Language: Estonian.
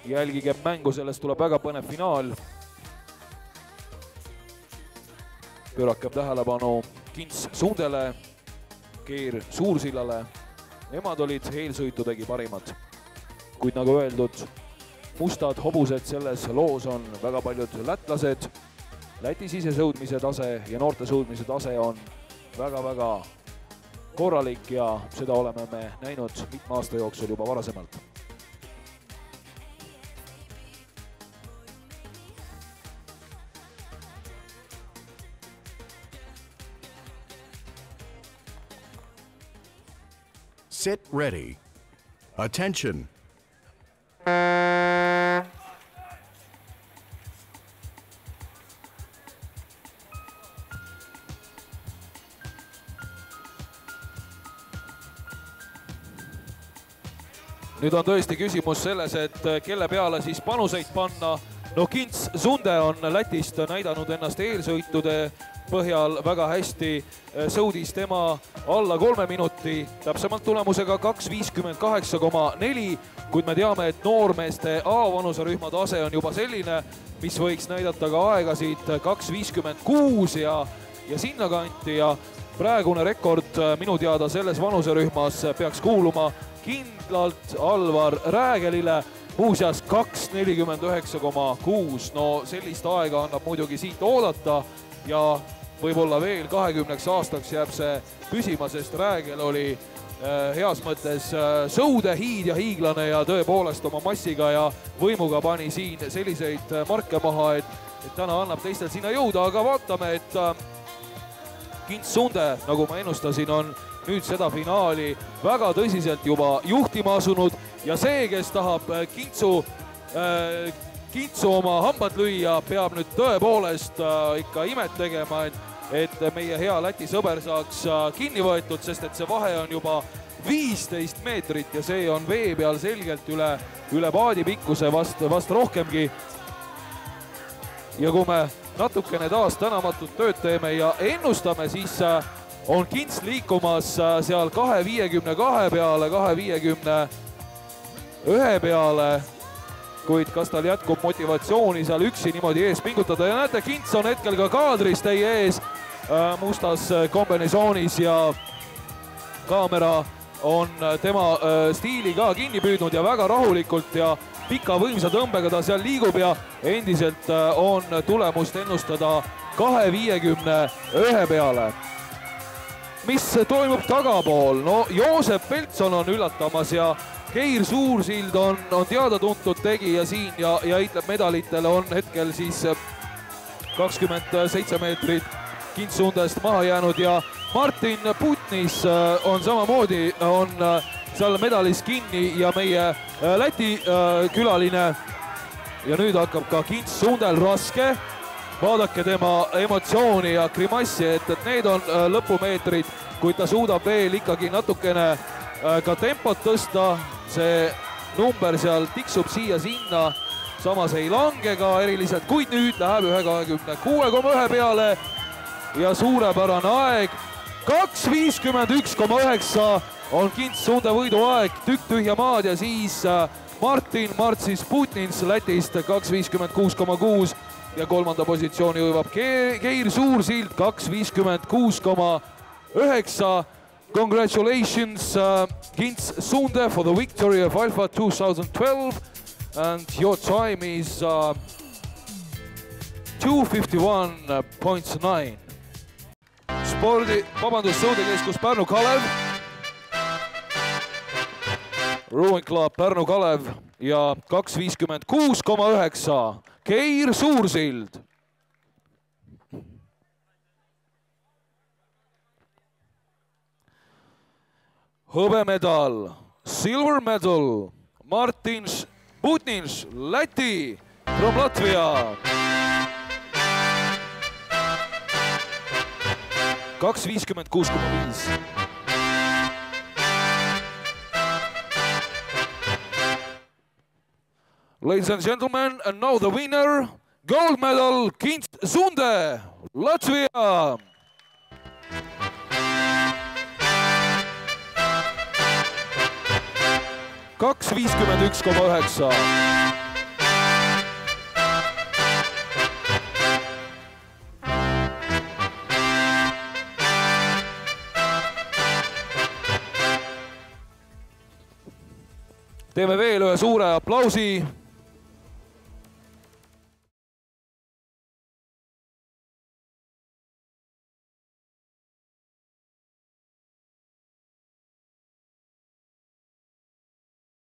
jälgige mängu, sellest tuleb väga põnev finaal. Pöörakem tähelepanu Kints Sundele, Keir Suursillale. Nemad olid eelsõitu tegi parimad. Kuid nagu öeldud, mustad hobused selles loos on väga paljud lätlased. Läti sisesõudmise tase ja noorte sõudmise tase on väga-väga korralik ja seda oleme me näinud mitme aasta jooksul juba varasemalt. Sit ready. Attention. Nüüd on tõesti küsimus selles, et kelle peale siis panuseid panna. No Kints Sunde on Lätist näidanud ennast eelsõitude põhjal väga hästi. Sõudis tema alla 3 minuti, täpsemalt tulemusega 2.58,4, kuid me teame, et noormeeste A-vanuserühma tase on juba selline, mis võiks näidata ka aegasid 2.56 ja sinnakanti ja praegune rekord minu teada selles vanuserühmas peaks kuuluma kindlalt Alvar Räägelile, muuseas 2.49,6. No sellist aega annab muidugi siit oodata ja võib-olla veel 20 aastaks jääb see püsima, sest Räägel oli heas mõttes sõudehiid ja hiiglane ja tõepoolest oma massiga ja võimuga pani siin selliseid marke maha, et täna annab teistel sinna jõuda, aga vaatame, et Kints Sunde, nagu ma ennustasin, on nüüd seda finaali väga tõsiselt juba juhtima asunud ja see, kes tahab Kintsu oma hambad lüüa, peab nüüd tõepoolest ikka imet tegema, et meie hea Läti sõber saaks kinni võetud, sest et see vahe on juba 15 meetrit ja see on vee peal selgelt üle paadi pikkuse vast rohkemgi. Ja kui me natukene taas tänamatut tööd teeme ja ennustame, siis on Kints liikumas seal 2.52 peale, 2.51 peale, kuid kas tal jätkub motivatsiooni seal üksi niimoodi ees pingutada ja näete, Kints on hetkel ka kaadris teie ees mustas kombinasoonis ja kaamera on tema stiili ka kinni püüdnud ja väga rahulikult ja pika võimsa tõmbega ta seal liigub ja endiselt on tulemust ennustada 2.51 peale. Mis toimub tagapool? No Joosep Peltson on üllatamas ja Keir Suursild on teada-tuntud tegija siin ja ütleb medalitele on hetkel siis 27 meetrit Kints Sundest maha jäänud ja Martin Putnis on samamoodi seal medalis kinni ja meie Läti külaline ja nüüd hakkab ka Kints Sundel raske. Vaadake tema emotsiooni ja grimassi, et need on lõpumeetrid, kuid ta suudab veel ikkagi natukene ka tempot tõsta. See number seal tiksub siia-sinna, samas ei lange ka eriliselt, kuid nüüd läheb 1.26,1 peale ja suurepärane aeg. 2.51,9 on Kints Sunde võiduaeg, tükk tühja maad ja siis Martin Martsis Putnins Lätist 2.56,6 ja kolmanda positsiooni hõivab Keir Suursild 2.56,9. Congratulations Kints Sunde for the victory of Alpha 2012 and your time is 2.51.9. Sõudekeskus Pärnu Kalev, Rowing Club Pärnu Kalev ja 2.56,9 Keir Suursild. Hõbemedal, silver medal, Martin Putnins, Läti from Latvia. 2.56,5. Ladies and gentlemen, and now the winner, gold medal, Kints Sunde, Latvia. $2.51,9. teeme veel ühe suure aplausi